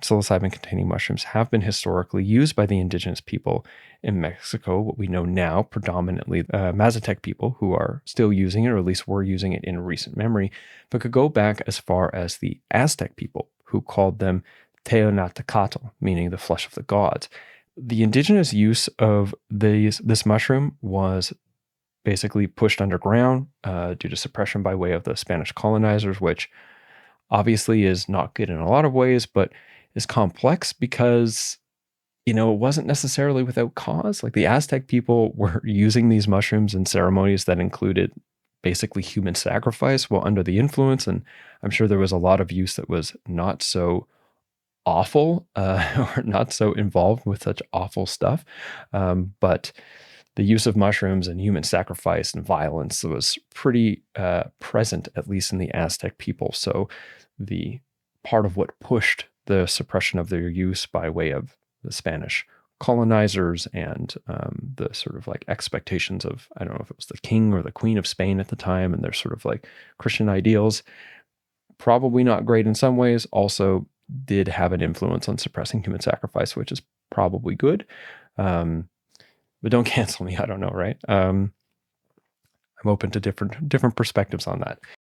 psilocybin-containing mushrooms have been historically used by the indigenous people in Mexico, what we know now predominantly Mazatec people who are still using it, or at least were using it in recent memory, but could go back as far as the Aztec people who called them Teonatacatl, meaning the flesh of the gods. The indigenous use of this mushroom was basically pushed underground due to suppression by way of the Spanish colonizers, which obviously is not good in a lot of ways, but is complex because, it wasn't necessarily without cause. Like the Aztec people were using these mushrooms in ceremonies that included basically human sacrifice while under the influence. And I'm sure there was a lot of use that was not so awful or not so involved with such awful stuff. But the use of mushrooms and human sacrifice and violence was pretty present, at least in the Aztec people. So the part of what pushed the suppression of their use by way of the Spanish colonizers and the sort of like expectations of, I don't know if it was the king or the queen of Spain at the time, and their sort of like Christian ideals, probably not great in some ways, also did have an influence on suppressing human sacrifice, which is probably good. But don't cancel me. I don't know, right? I'm open to different perspectives on that.